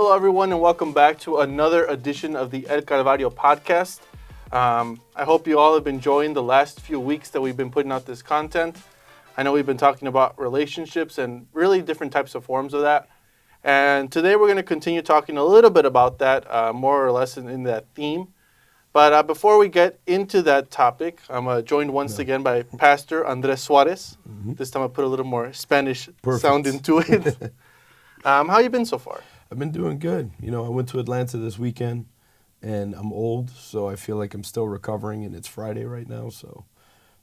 Hello, everyone, and welcome back to another edition of the El Calvario podcast. I hope you all have been enjoying the last few weeks that we've been putting out this content. I know we've been talking about relationships and really different types of forms of that. And today we're going to continue talking a little bit about that, more or less in that theme. But before we get into that topic, I'm joined once again by Pastor Andres Suarez. Mm-hmm. This time I put a little more Spanish sound into it. How you been so far? I've been doing good. You know, I went to Atlanta this weekend, and I'm old, so I feel like I'm still recovering, and it's Friday right now.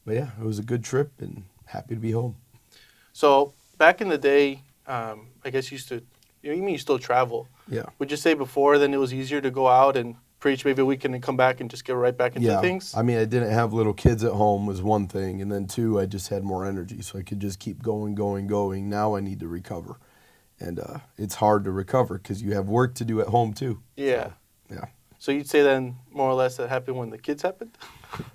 But yeah, it was a good trip, and happy to be home. So back in the day, I guess you still travel. Yeah. Would you say before then it was easier to go out and preach maybe a weekend and come back and just get right back into things? I mean, I didn't have little kids at home was one thing, and then two, I just had more energy, so I could just keep going. Now I need to recover. And it's hard to recover because you have work to do at home too. Yeah. Yeah. So you'd say then more or less that happened when the kids happened?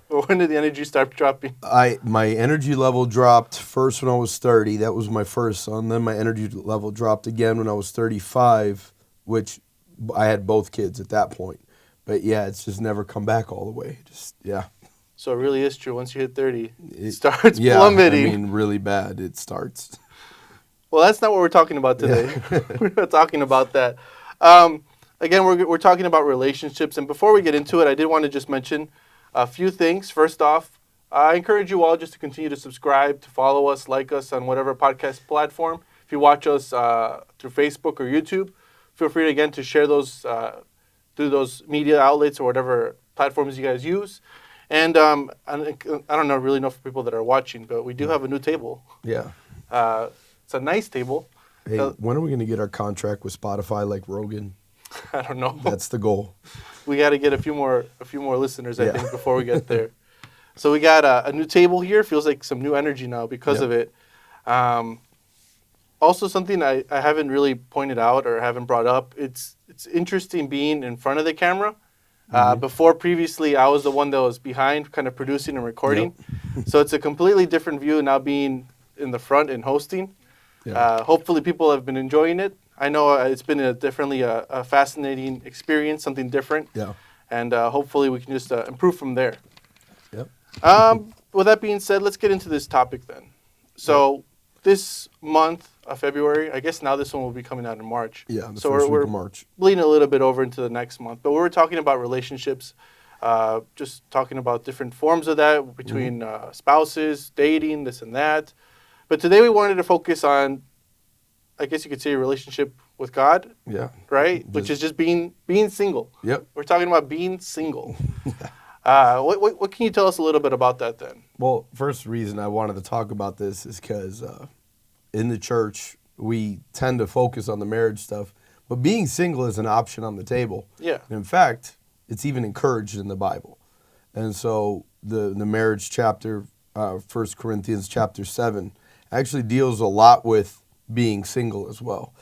Or when did the energy start dropping? My energy level dropped first when I was 30. That was my first son. Then my energy level dropped again when I was 35, which I had both kids at that point. But yeah, it's just never come back all the way. So it really is true. Once you hit 30, it starts plummeting. I mean, really bad. It starts. Well, that's not what we're talking about today. Yeah. We're not talking about that. Again, we're talking about relationships. And before we get into it, I did want to just mention a few things. First off, I encourage you all just to continue to subscribe, to follow us, like us on whatever podcast platform. If you watch us through Facebook or YouTube, feel free again to share those through those media outlets or whatever platforms you guys use. And I don't really know for people that are watching, but we do have a new table. Yeah. It's a nice table. Hey, when are we going to get our contract with Spotify like Rogan? I don't know. That's the goal. We got to get a few more listeners, I think, before we get there. So we got a new table here. Feels like some new energy now because of it. Also, something I haven't really pointed out or haven't brought up. It's interesting being in front of the camera. Before, previously, I was the one that was behind, kind of producing and recording. Yep. So it's a completely different view now being in the front and hosting. Yeah. Hopefully people have been enjoying it. I know it's been definitely a fascinating experience, something different. Yeah. And hopefully we can just improve from there. Yep. With that being said, let's get into this topic then. So this month of February, I guess now this one will be coming out in March. Yeah, the first week of March. Bleeding a little bit over into the next month. But we're talking about relationships, just talking about different forms of that between spouses, dating, this and that. But today we wanted to focus on, I guess you could say, a relationship with God. Yeah. Right? Which is just being single. Yep. We're talking about being single. What can you tell us a little bit about that then? Well, first reason I wanted to talk about this is because in the church, we tend to focus on the marriage stuff. But being single is an option on the table. Yeah. And in fact, it's even encouraged in the Bible. And so the marriage chapter, 1 Corinthians chapter 7, actually deals a lot with being single as well.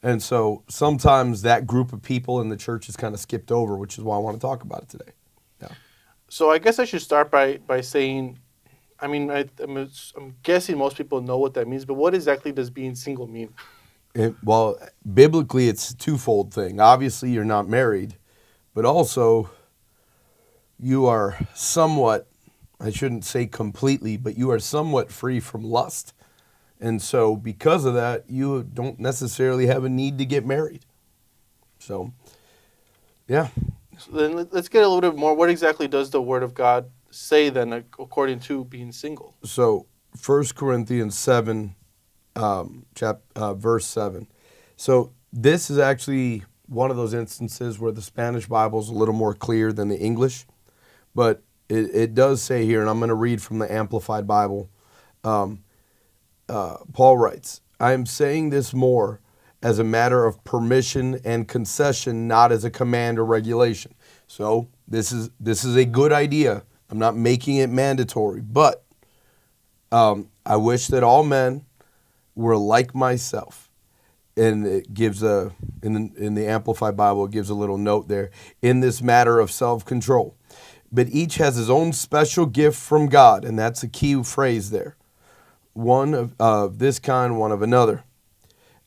And so sometimes that group of people in the church is kind of skipped over, which is why I want to talk about it today. Yeah. So I guess I should start by saying, I mean, I'm guessing most people know what that means, but what exactly does being single mean? Well, biblically, it's a twofold thing. Obviously, you're not married, but also you are somewhat, I shouldn't say completely, but you are somewhat free from lust. And so because of that, you don't necessarily have a need to get married. So, yeah. So then let's get a little bit more. What exactly does the Word of God say then according to being single? So 1 Corinthians 7, verse 7. So this is actually one of those instances where the Spanish Bible is a little more clear than the English. But it does say here, and I'm going to read from the Amplified Bible, Paul writes, I am saying this more as a matter of permission and concession, not as a command or regulation. So this is a good idea. I'm not making it mandatory, but I wish that all men were like myself. And it gives in the Amplified Bible, it gives a little note there, in this matter of self-control. But each has his own special gift from God, and that's a key phrase there. One of this kind, one of another.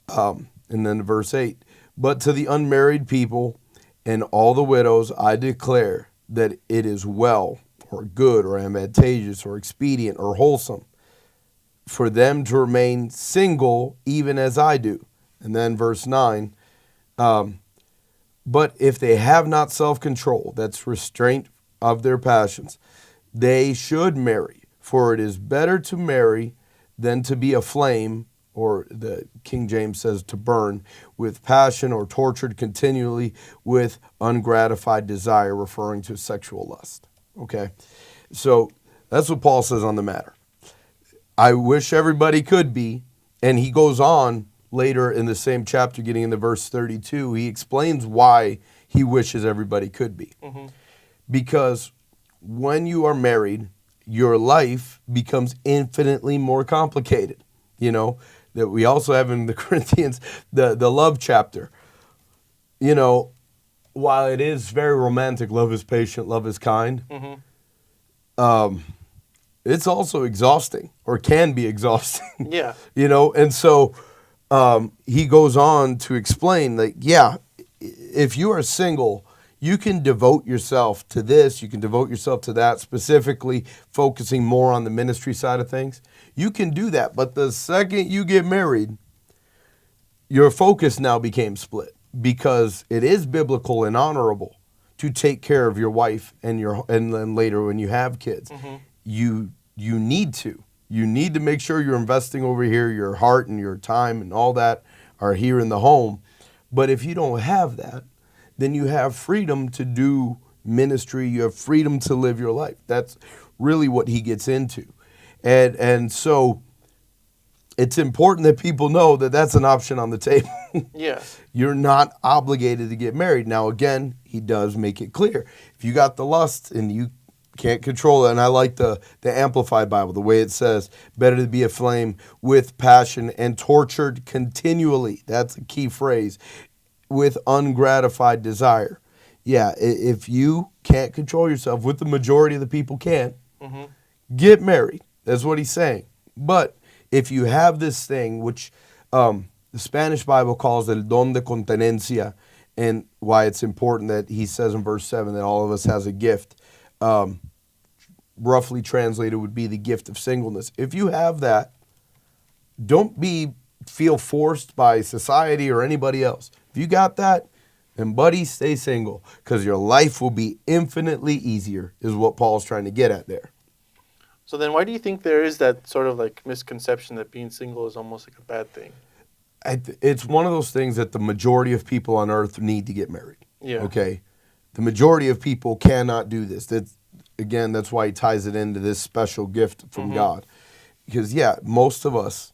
And then verse 8. But to the unmarried people and all the widows, I declare that it is well or good or advantageous or expedient or wholesome for them to remain single even as I do. And then verse 9, but if they have not self-control, that's restraint of their passions, they should marry, for it is better to marry than to be aflame, or the King James says to burn, with passion or tortured continually with ungratified desire, referring to sexual lust. Okay? So that's what Paul says on the matter. I wish everybody could be, and he goes on later in the same chapter, getting into verse 32, he explains why he wishes everybody could be. Mm-hmm. Because when you are married, your life becomes infinitely more complicated. You know, that we also have in the Corinthians, the love chapter. You know, while it is very romantic, love is patient, love is kind, it's also exhausting, or can be exhausting. Yeah. You know, and so he goes on to explain that, yeah, if you are single, you can devote yourself to this, you can devote yourself to that, specifically focusing more on the ministry side of things. You can do that, but the second you get married, your focus now became split, because it is biblical and honorable to take care of your wife and then later when you have kids. Mm-hmm. You need to. You need to make sure you're investing over here, your heart and your time and all that are here in the home. But if you don't have that, then you have freedom to do ministry. You have freedom to live your life. That's really what he gets into. And so it's important that people know that that's an option on the table. Yeah. You're not obligated to get married. Now, again, he does make it clear. If you got the lust and you can't control it, and I like the Amplified Bible, the way it says, better to be aflame with passion and tortured continually. That's a key phrase. With ungratified desire. Yeah, if you can't control yourself, with the majority of the people can't, get married. That's what he's saying. But if you have this thing, which the Spanish Bible calls el don de continencia, and why it's important that he says in verse 7 that all of us has a gift, roughly translated would be the gift of singleness. If you have that, don't feel forced by society or anybody else. If you got that, then buddy, stay single, because your life will be infinitely easier, is what Paul's trying to get at there. So then why do you think there is that sort of like misconception that being single is almost like a bad thing? It's one of those things that the majority of people on earth need to get married. Yeah. Okay? The majority of people cannot do this. That's why he ties it into this special gift from God. Because, yeah, most of us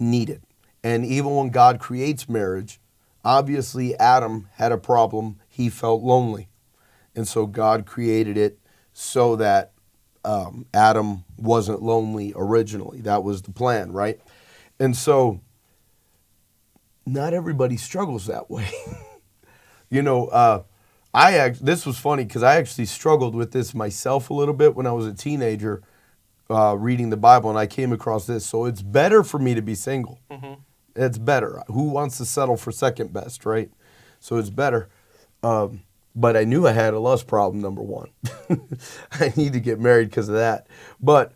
need it. And even when God creates marriage, obviously Adam had a problem. He felt lonely. And so God created it so that Adam wasn't lonely originally. That was the plan, right? And so not everybody struggles that way. You know, this was funny because I actually struggled with this myself a little bit when I was a teenager reading the Bible, and I came across this. So it's better for me to be single. It's better. Who wants to settle for second best, right? So it's better. But I knew I had a lust problem, number one. I need to get married because of that. But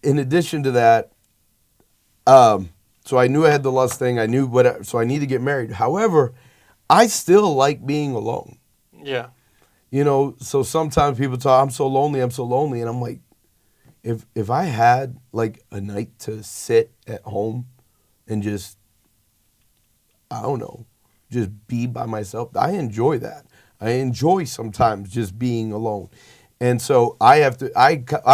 in addition to that, so I knew I had the lust thing. So I need to get married. However, I still like being alone. Yeah. You know, so sometimes people talk, I'm so lonely. And I'm like, if I had like a night to sit at home and just, I don't know, just be by myself, I enjoy that. I enjoy sometimes just being alone. And so I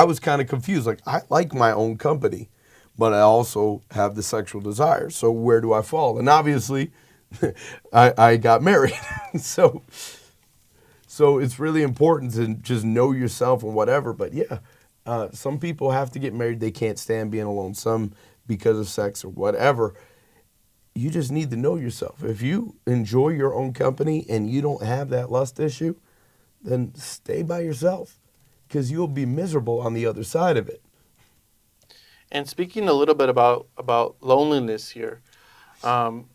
was kind of confused. Like, I like my own company, but I also have the sexual desire. So where do I fall? And obviously, I got married. So it's really important to just know yourself and whatever. But yeah, some people have to get married. They can't stand being alone. Some because of sex or whatever. You just need to know yourself. If you enjoy your own company and you don't have that lust issue, then stay by yourself, because you'll be miserable on the other side of it. And speaking a little bit about loneliness here, Um,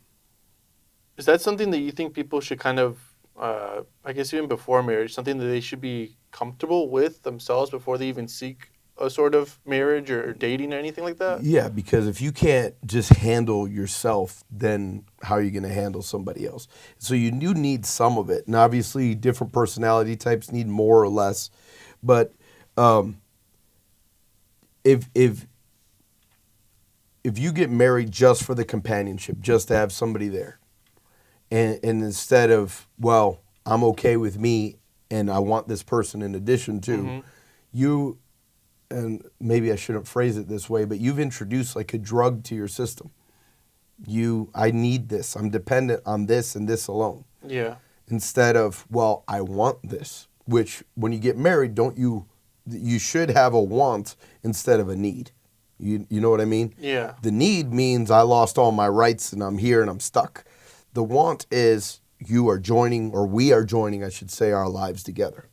is that something that you think people should kind of, I guess even before marriage, something that they should be comfortable with themselves before they even seek a sort of marriage or dating or anything like that? Yeah, because if you can't just handle yourself, then how are you going to handle somebody else? So you do need some of it. And obviously, different personality types need more or less. But if you get married just for the companionship, just to have somebody there, and instead of, well, I'm okay with me and I want this person in addition to, you, and maybe I shouldn't phrase it this way, but you've introduced like a drug to your system. I need this. I'm dependent on this and this alone. Yeah. Instead of, well, I want this, which when you get married, you should have a want instead of a need. You know what I mean? Yeah. The need means I lost all my rights and I'm here and I'm stuck. The want is you are joining, or we are joining, I should say, our lives together.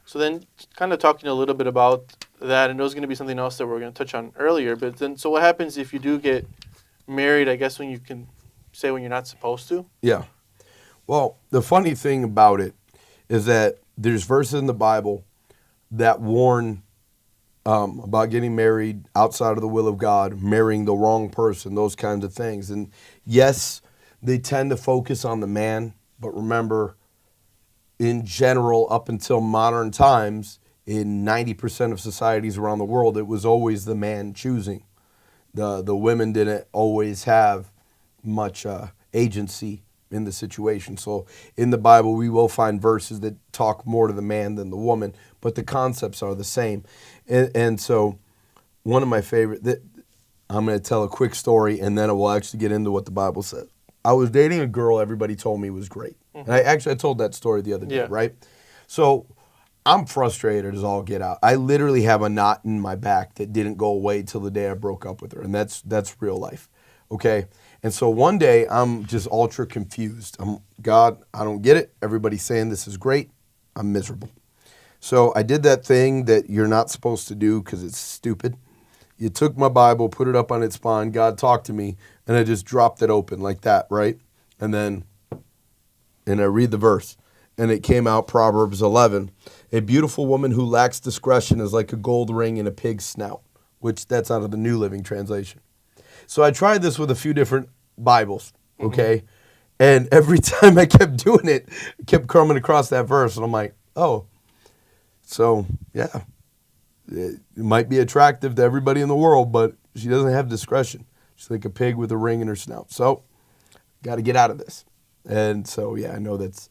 So then kind of talking a little bit about that, and it was going to be something else that we're going to touch on earlier, but then, so what happens if you do get married, I guess when you can say when you're not supposed to? Yeah. Well, the funny thing about it is that there's verses in the Bible that warn about getting married outside of the will of God, marrying the wrong person, those kinds of things. And yes, they tend to focus on the man, but remember, in general, up until modern times, in 90% of societies around the world, it was always the man choosing. The women didn't always have much agency in the situation. So in the Bible, we will find verses that talk more to the man than the woman, but the concepts are the same. And so one of my favorite, I'm going to tell a quick story, and then I will actually get into what the Bible says. I was dating a girl everybody told me was great. And I told that story the other day, right? So I'm frustrated as all get out. I literally have a knot in my back that didn't go away till the day I broke up with her, and that's real life, okay? And so one day I'm just ultra confused. God, I don't get it. Everybody's saying this is great. I'm miserable. So I did that thing that you're not supposed to do because it's stupid. You took my Bible, put it up on its spine, God talked to me, and I just dropped it open like that, right? And I read the verse, and it came out Proverbs 11. A beautiful woman who lacks discretion is like a gold ring in a pig's snout, which that's out of the New Living Translation. So I tried this with a few different Bibles, okay? And every time I kept doing it, I kept coming across that verse, and I'm like, oh, so yeah, it might be attractive to everybody in the world, but she doesn't have discretion. She's like a pig with a ring in her snout. So got to get out of this. And so, yeah, I know that's,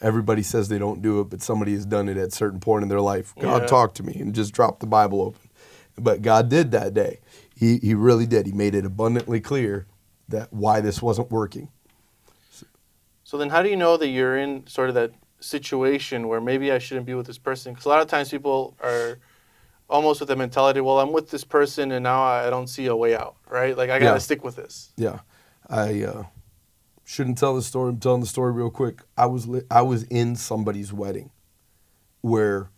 everybody says they don't do it, but somebody has done it at a certain point in their life. God talked to me and just dropped the Bible open. But God did that day. He really did. He made it abundantly clear that why this wasn't working. So then how do you know that you're in sort of that situation where maybe I shouldn't be with this person? Because a lot of times people are almost with the mentality, well, I'm with this person and now I don't see a way out, right? Like I got to stick with this. Yeah. I shouldn't tell the story. I'm telling the story real quick. I was in somebody's wedding where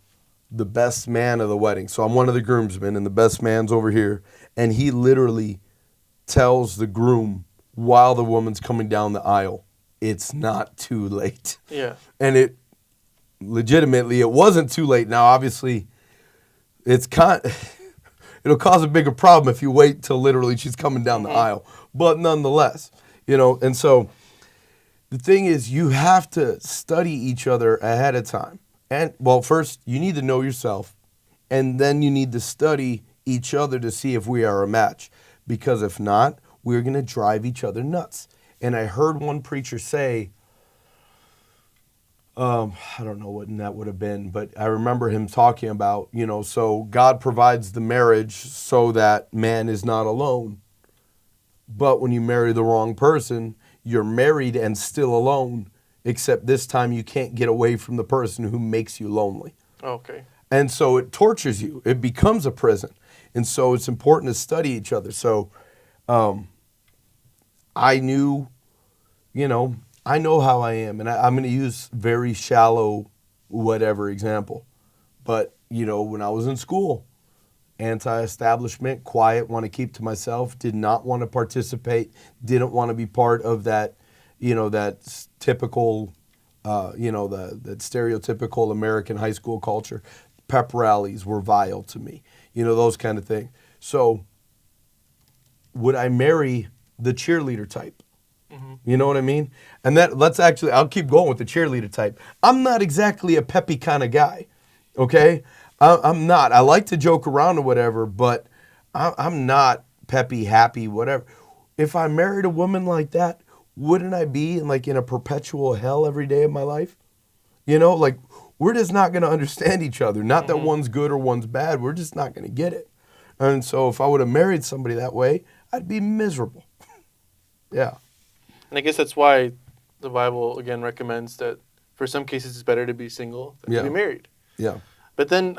the best man of the wedding, so I'm one of the groomsmen and the best man's over here, and he literally tells the groom while the woman's coming down the aisle, it's not too late. Yeah. And it wasn't too late. Now, obviously, it'll cause a bigger problem if you wait till literally she's coming down the aisle. But nonetheless, and so the thing is, you have to study each other ahead of time. And, well, first, you need to know yourself, and then you need to study each other to see if we are a match. Because if not, we're going to drive each other nuts. And I heard one preacher say, I don't know what that would have been, but I remember him talking about, so God provides the marriage so that man is not alone. But when you marry the wrong person, you're married and still alone, except this time you can't get away from the person who makes you lonely. Okay. And so it tortures you. It becomes a prison. And so it's important to study each other. So I knew, I know how I am. And I'm going to use very shallow whatever example. But, when I was in school, anti-establishment, quiet, want to keep to myself, did not want to participate, didn't want to be part of that, that typical, that stereotypical American high school culture. Pep rallies were vile to me, those kind of things. So would I marry the cheerleader type? Mm-hmm. You know what I mean? And I'll keep going with the cheerleader type. I'm not exactly a peppy kind of guy, okay? I'm not. I like to joke around or whatever, but I'm not peppy, happy, whatever. If I married a woman like that, wouldn't I be in a perpetual hell every day of my life? We're just not going to understand each other. Not that one's good or one's bad. We're just not going to get it. And so if I would have married somebody that way, I'd be miserable. Yeah. And I guess that's why the Bible, again, recommends that for some cases it's better to be single than to be married. Yeah. But then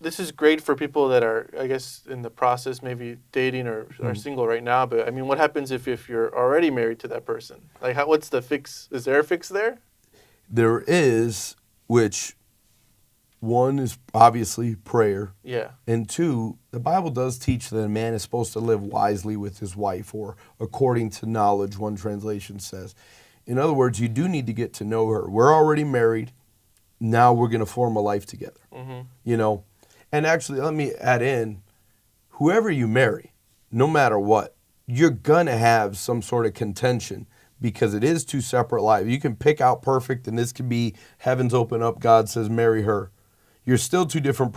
this is great for people that are, I guess, in the process, maybe dating or are single right now. But, I mean, what happens if you're already married to that person? What's the fix? Is there a fix there? There is, which one is obviously prayer. Yeah. And two, the Bible does teach that a man is supposed to live wisely with his wife, or according to knowledge, one translation says. In other words, you do need to get to know her. We're already married. Now we're going to form a life together. Mm-hmm. And actually, let me add in, whoever you marry, no matter what, you're going to have some sort of contention, because it is two separate lives. You can pick out perfect, and this could be heavens open up, God says, marry her. You're still two different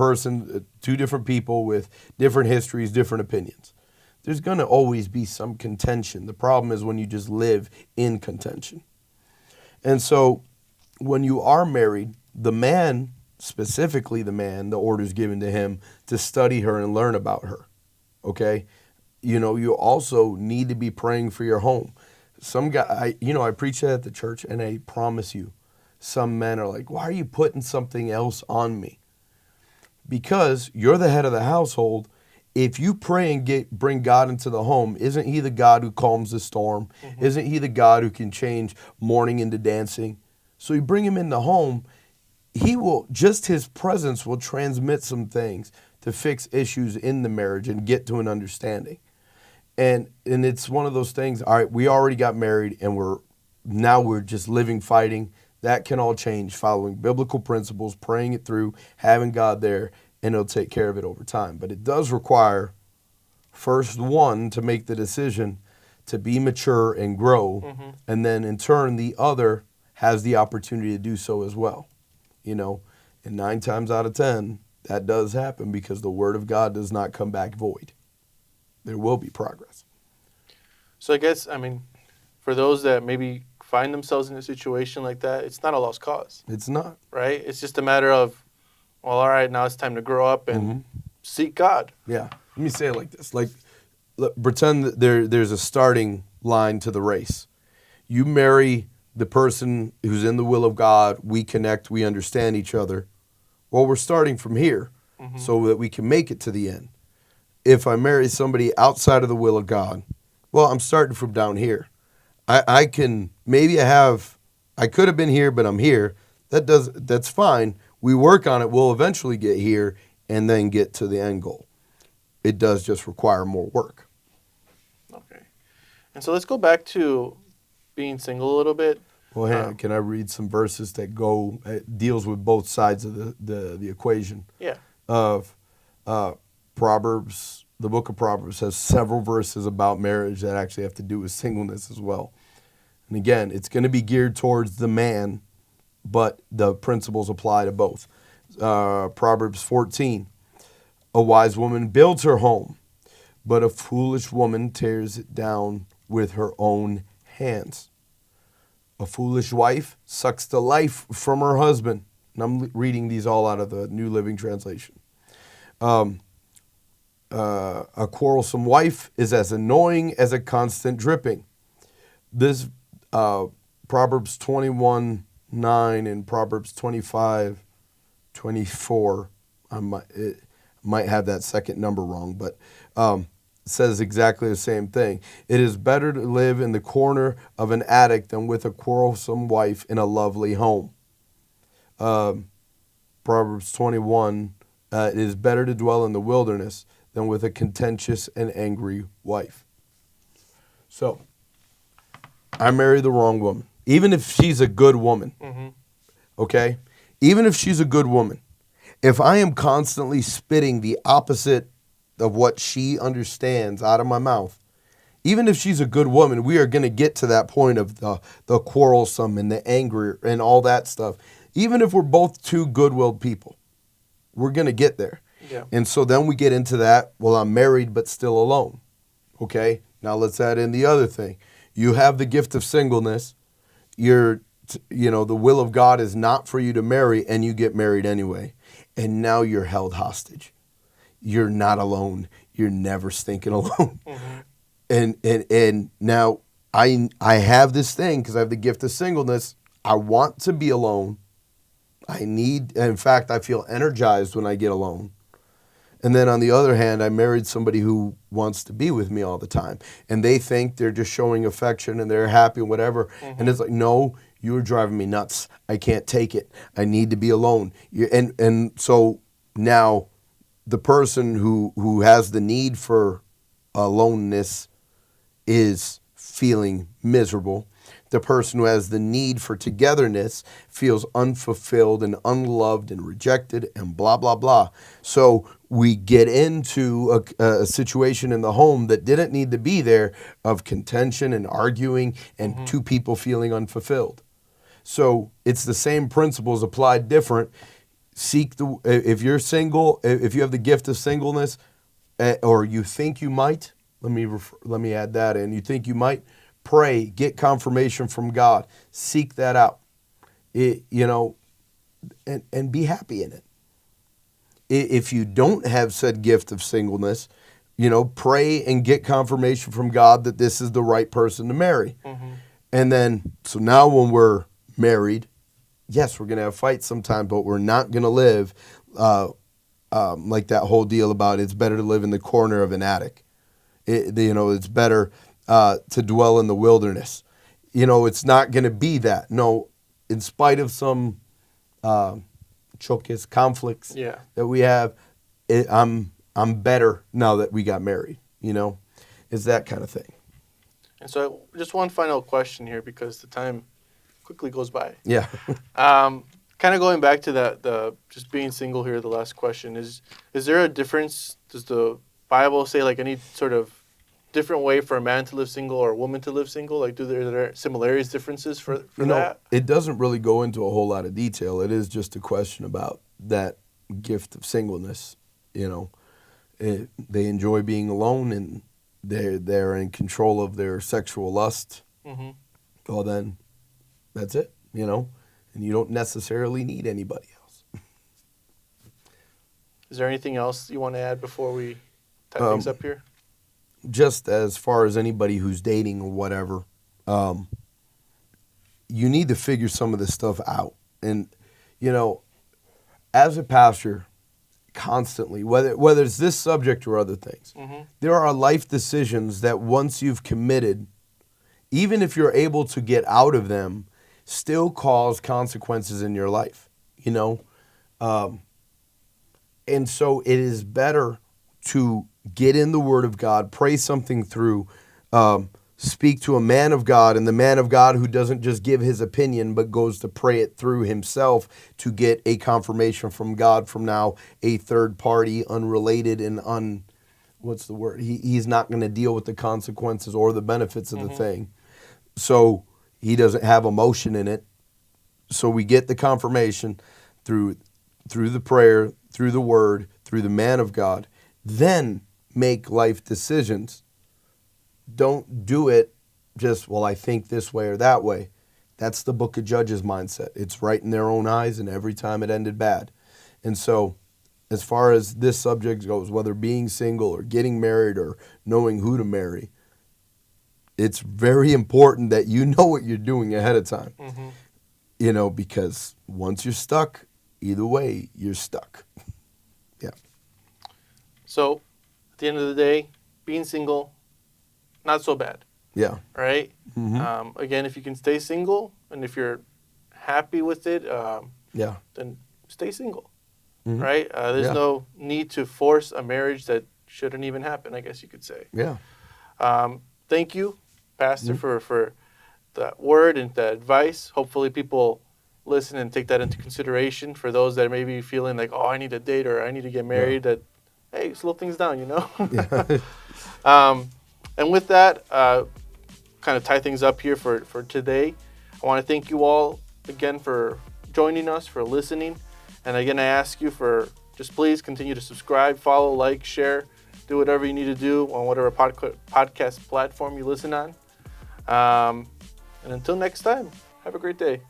people with different histories, different opinions. There's going to always be some contention. The problem is when you just live in contention. And so when you are married, the man, specifically the man, the order is given to him to study her and learn about her. Okay? You also need to be praying for your home. Some guy, I preach that at the church, and I promise you, some men are like, why are you putting something else on me? Because you're the head of the household. If you pray and bring God into the home, isn't he the God who calms the storm? Mm-hmm. Isn't he the God who can change mourning into dancing? So you bring him in the home, his presence will transmit some things to fix issues in the marriage and get to an understanding. And it's one of those things, all right, we already got married and we're just living, fighting. That can all change following biblical principles, praying it through, having God there, and he'll take care of it over time. But it does require, first one, to make the decision to be mature and grow, and then in turn the other has the opportunity to do so as well. And 9 times out of 10, that does happen because the word of God does not come back void. There will be progress. So I guess, for those that maybe find themselves in a situation like that, it's not a lost cause. It's not. Right? It's just a matter of, well, all right, now it's time to grow up and seek God. Yeah. Let me say it like this. Pretend that there's a starting line to the race. You marry the person who's in the will of God. We connect. We understand each other. Well, we're starting from here so that we can make it to the end. If I marry somebody outside of the will of God, well, I'm starting from down here. I could have been here, but I'm here. That's fine. We work on it. We'll eventually get here and then get to the end goal. It does just require more work. Okay. And so let's go back to being single a little bit. Well, can I read some verses that deals with both sides of the equation? Yeah. Of Proverbs. The book of Proverbs has several verses about marriage that actually have to do with singleness as well. And again, it's going to be geared towards the man, but the principles apply to both. Proverbs 14, a wise woman builds her home, but a foolish woman tears it down with her own hands. A foolish wife sucks the life from her husband. And I'm reading these all out of the New Living Translation. A quarrelsome wife is as annoying as a constant dripping. This Proverbs 21:9 and Proverbs 25:24. I might have that second number wrong, but says exactly the same thing. It is better to live in the corner of an attic than with a quarrelsome wife in a lovely home. Proverbs 21 It is better to dwell in the wilderness than with a contentious and angry wife. So, I married the wrong woman. Even if she's a good woman, okay? Even if she's a good woman, if I am constantly spitting the opposite of what she understands out of my mouth, even if she's a good woman, we are going to get to that point of the quarrelsome and the angry and all that stuff. Even if we're both two good-willed people, we're going to get there. Yeah. And so then we get into that, well, I'm married but still alone. Okay? Now let's add in the other thing. You have the gift of singleness. The will of God is not for you to marry, and you get married anyway. And now you're held hostage. You're not alone. You're never stinking alone. And now I have this thing because I have the gift of singleness. I want to be alone. In fact, I feel energized when I get alone. And then on the other hand, I married somebody who wants to be with me all the time. And they think they're just showing affection and they're happy and whatever. And it's like, no, you're driving me nuts. I can't take it. I need to be alone. And so now the person who has the need for aloneness is feeling miserable. The person who has the need for togetherness feels unfulfilled and unloved and rejected and blah, blah, blah. So we get into a situation in the home that didn't need to be there of contention and arguing and two people feeling unfulfilled. So it's the same principles applied different. If you're single, if you have the gift of singleness, or you think you might, let me add that in. You think you might, pray, get confirmation from God, seek that out, and be happy in it. If you don't have said gift of singleness, pray and get confirmation from God that this is the right person to marry. And then, so now when we're married, yes, we're going to have fights sometimes, but we're not going to live like that whole deal about it's better to live in the corner of an attic. It's better to dwell in the wilderness. It's not going to be that. No, in spite of some conflicts that we have, I'm better now that we got married. It's that kind of thing. And so just one final question here because the time quickly goes by. Yeah. Kind of going back to the just being single here, the last question, is there a difference? Does the Bible say like any sort of different way for a man to live single or a woman to live single? Like, are there similarities, differences for that? It doesn't really go into a whole lot of detail. It is just a question about that gift of singleness. They enjoy being alone and they're in control of their sexual lust. Well, then that's it, and you don't necessarily need anybody else. Is there anything else you want to add before we tie things up here? Just as far as anybody who's dating or whatever, you need to figure some of this stuff out. And, as a pastor, constantly, whether it's this subject or other things, there are life decisions that once you've committed, even if you're able to get out of them, still cause consequences in your life, And so it is better to get in the Word of God, pray something through, speak to a man of God, and the man of God who doesn't just give his opinion, but goes to pray it through himself to get a confirmation from God from now a third party, unrelated and what's the word? He's not going to deal with the consequences or the benefits of the thing. So he doesn't have emotion in it. So we get the confirmation through the prayer, through the Word, through the man of God. Then make life decisions. Don't do it just, I think this way or that way. That's the Book of Judges mindset. It's right in their own eyes, and every time it ended bad. And so as far as this subject goes, whether being single or getting married or knowing who to marry, it's very important that you know what you're doing ahead of time. Because once you're stuck, either way, you're stuck. Yeah. So, at the end of the day, being single, not so bad. Yeah. Right? Again, if you can stay single, and if you're happy with it, then stay single. right? There's no need to force a marriage that shouldn't even happen, I guess you could say. Yeah. Thank you, Pastor, for that word and that advice. Hopefully people listen and take that into consideration for those that may be feeling like, oh, I need a date or I need to get married, that, hey, slow things down, you know? And with that, kind of tie things up here for today. I want to thank you all again for joining us, for listening. And again, I ask you for just please continue to subscribe, follow, like, share, do whatever you need to do on whatever podcast platform you listen on. And until next time, have a great day.